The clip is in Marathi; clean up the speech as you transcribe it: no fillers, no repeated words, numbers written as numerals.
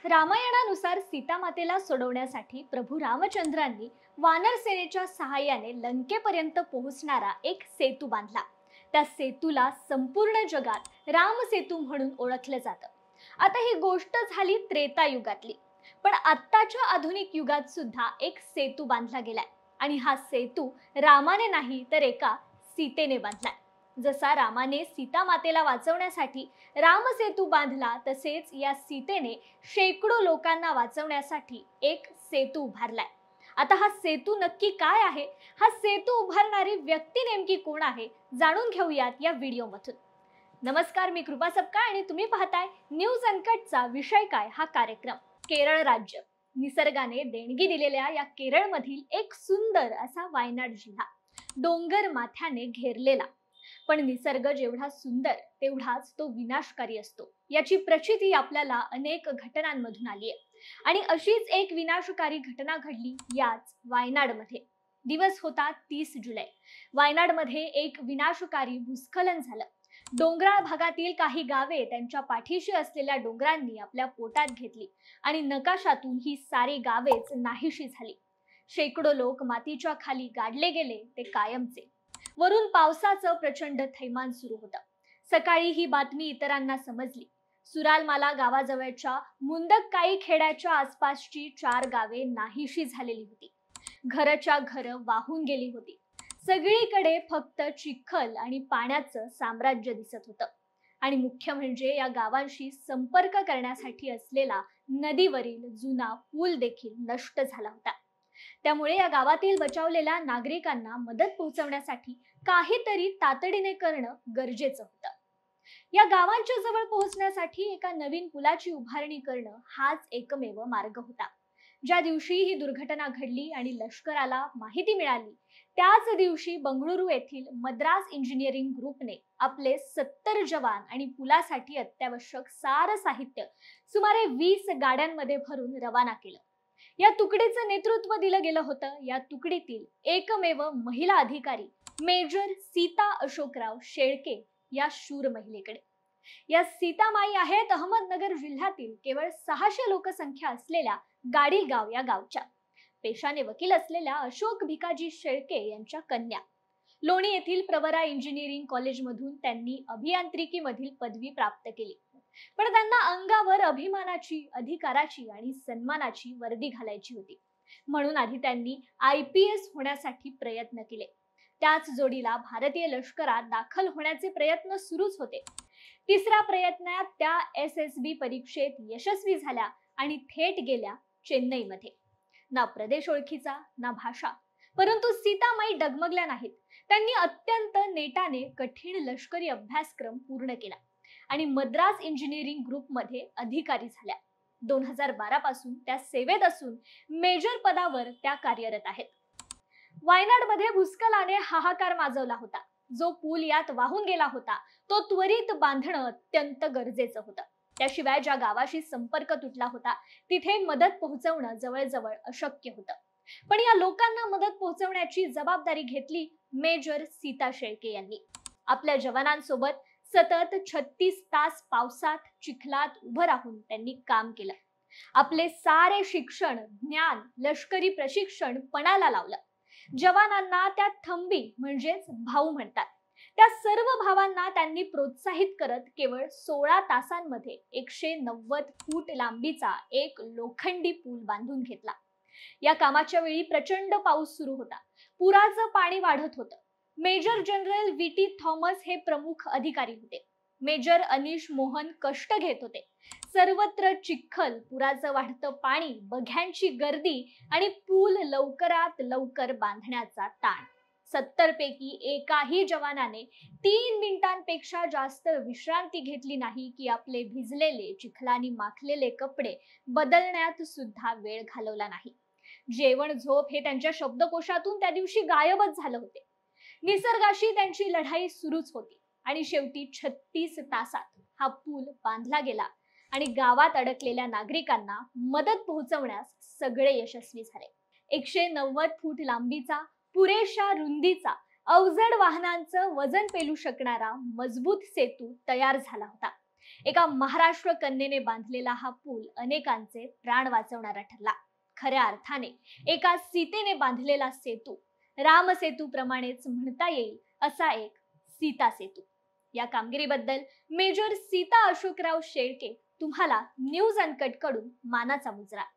रामायणानुसार सीतामातेला सोडवण्यासाठी प्रभू रामचंद्रांनी वानर सेनेच्या सहाय्याने लंकेपर्यंत पोहोचणारा एक सेतू बांधला। त्या सेतूला संपूर्ण जगात राम सेतू म्हणून ओळखलं जातं। आता ही गोष्ट झाली त्रेता युगातली, पण आत्ताच्या आधुनिक युगात सुद्धा एक सेतू बांधला गेलाय आणि हा सेतू रामाने नाही तर एका सीतेने बांधलाय। जसा रामाने सीता मातेला वाचवण्यासाठी रामसेतू बांधला, तसेच या सीतेने शेकडो लोकांना वाचवण्यासाठी एक सेतू उभारलाय। आता हा सेतू नक्की काय आहे, हा सेतू उभारणारी व्यक्ती नेमकी कोण आहे, जाणून घेऊयात या व्हिडिओमधून। नमस्कार, मी कृपा सपकाळ आणि तुम्ही पाहताय न्यूज अनकटचा विषय काय हा कार्यक्रम। केरळ राज्य निसर्गाने देणगी दिलेल्या या केरळमधील एक सुंदर असा वायनाड जिल्हा, डोंगर माथ्याने घेरलेला। पण निसर्ग जेवढा सुंदर तेवढाच तो विनाशकारी असतो, याची प्रचिती आपल्याला अनेक घटनांमधून आली आहे। आणि अशीच एक विनाशकारी घटना घडली याच वायनाडमध्ये। दिवस होता 30 जुलै। वायनाडमध्ये एक विनाशकारी भूस्खलन झालं। डोंगराळ भागातील काही गावे त्यांच्या पाठीशी असलेल्या डोंगरांनी आपल्या पोटात घेतली आणि नकाशातून ही सारी गावेच नाहीशी झाली। शेकडो लोक मातीच्या खाली गाडले गेले, ते कायमचे। वरून पावसाचं प्रचंड थैमान सुरू होतं। सकाळी ही बातमी इतरांना समजली। सुरालमाला गावाजवळच्या मुंदककाई खेड्याच्या आसपासची 4 गावे नाहीशी झालेली होती। घरच्या घर वाहून गेली होती। सगळीकडे फक्त चिखल आणि पाण्याचं साम्राज्य दिसत होतं। आणि मुख्य म्हणजे या गावांशी संपर्क करण्यासाठी असलेला नदीवरील जुना पूल देखील नष्ट झाला होता। त्यामुळे या गावातील बचावलेल्या नागरिकांना मदत पोहोचवण्यासाठी काहीतरी तातडीने करणं गरजेचं होतं। या गावांच्या जवळ पोहोचण्यासाठी एका नवीन पुलाची उभारणी करणं हाच एकमेव मार्ग होता। ज्या दिवशी ही दुर्घटना घडली आणि लष्कराला माहिती मिळाली, त्याच दिवशी बंगळुरू येथील मद्रास इंजिनिअरिंग ग्रुपने आपले 70 जवान आणि पुलासाठी अत्यावश्यक सारं साहित्य सुमारे 20 गाड्यांमध्ये भरून रवाना केलं। या तुकडीचं नेतृत्व दिलं गेलं होतं या तुकडीतील एकमेव महिला अधिकारी मेजर सीता अशोकराव शेळके या शूर महिलेकडे। या सीतामाई आहेत अहमदनगर जिल्ह्यातील केवळ 600 लोकसंख्या असलेल्या गाडीगाव या गावच्या। पेशाने वकील असलेल्या अशोक भिकाजी शेळके यांच्या कन्या। लोणी येथील प्रवरा इंजिनिअरिंग कॉलेजमधून त्यांनी अभियांत्रिकीमधील पदवी प्राप्त केली। पण त्यांना अंगावर अभिमानाची, अधिकाराची आणि सन्मानाची वर्दी घालायची होती, म्हणून आधी त्यांनी IPS होण्यासाठी प्रयत्न केले। त्याच जोडीला भारतीय लष्करात दाखल होण्याचे प्रयत्न सुरूच होते। तिसऱ्या प्रयत्नात त्या SSB परीक्षेत यशस्वी झाल्या आणि थेट गेल्या चेन्नईमध्ये। ना प्रदेश ओळखीचा, ना भाषा, परंतु सीतामाई डगमगल्या नाहीत। त्यांनी अत्यंत नेटाने कठीण लष्करी अभ्यासक्रम पूर्ण केला आणि मद्रास इंजिनिअरिंग ग्रुपमध्ये अधिकारी झाल्या। 2012 पासून त्या सेवेत असून मेजर पदावर त्या कार्यरत आहेत। वायनाडमध्ये भूस्खलनाने हाहाकार माजवला होता। जो पूल यात वाहून गेला होता तो त्वरित बांधणं अत्यंत गरजेचं होतं। त्याशिवाय ज्या गावाशी संपर्क तुटला होता तिथे मदत पोहोचवणं जवळजवळ अशक्य होतं। पण या लोकांना मदत पोहोचवण्याची जबाबदारी घेतली मेजर सीता शेळके यांनी। आपल्या जवानांसोबत सतत 36 तास पावसात चिखलात उभं राहून त्यांनी काम केलं। आपले सारे शिक्षण, ज्ञान, लष्करी प्रशिक्षण पणाला लावलं। जवानांना त्या थंबी म्हणजेच भाऊ म्हणतात, त्या सर्व भावांना त्यांनी प्रोत्साहित करत केवळ 16 तासांमध्ये 190 फूट लांबीचा एक लोखंडी पूल बांधून घेतला। या कामाच्या वेळी प्रचंड पाऊस सुरू होता। पुराचं पाणी वाढत होतं। मेजर जनरल VT थॉमस हे प्रमुख अधिकारी होते। मेजर अनिश मोहन कष्ट घेत होते। सर्वत्र चिखल, पुराचं वाढतं पाणी, बघ्यांची गर्दी आणि पूल लवकरात लवकर बांधण्याचा ताण। 70 पैकी एकाही जवानाने 3 मिनिटांपेक्षा जास्त विश्रांती घेतली नाही की आपले भिजलेले, चिखलानी माखलेले कपडे बदलण्यात सुद्धा वेळ घालवला नाही। जेवण, झोप हे त्यांच्या शब्दकोशातून त्या दिवशी गायबच झालं होते। निसर्गाशी त्यांची लढाई सुरूच होती आणि शेवटी 36 तासात हा पूल बांधला गेला आणि गावात अडकलेल्या नागरिकांना मदत पोहोचवण्यास सगळे यशस्वी झाले। 190 फूट लांबीचा, पुरेशा रुंदीचा, अवजड वाहनांचं वजन पेलू शकणारा मजबूत सेतू तयार झाला होता। एका महाराष्ट्र कन्येने बांधलेला हा पूल अनेकांचे प्राण वाचवणारा ठरला. खऱ्या अर्थाने एका सीतेने बांधलेला सेतू रामसेतू प्रमाणेच म्हणता येईल असा एक सीता सेतू. या कामगिरीबद्दल मेजर सीता अशोकराव शेळके तुम्हाला न्यूज अनकट कडून मानाचा मुजरा.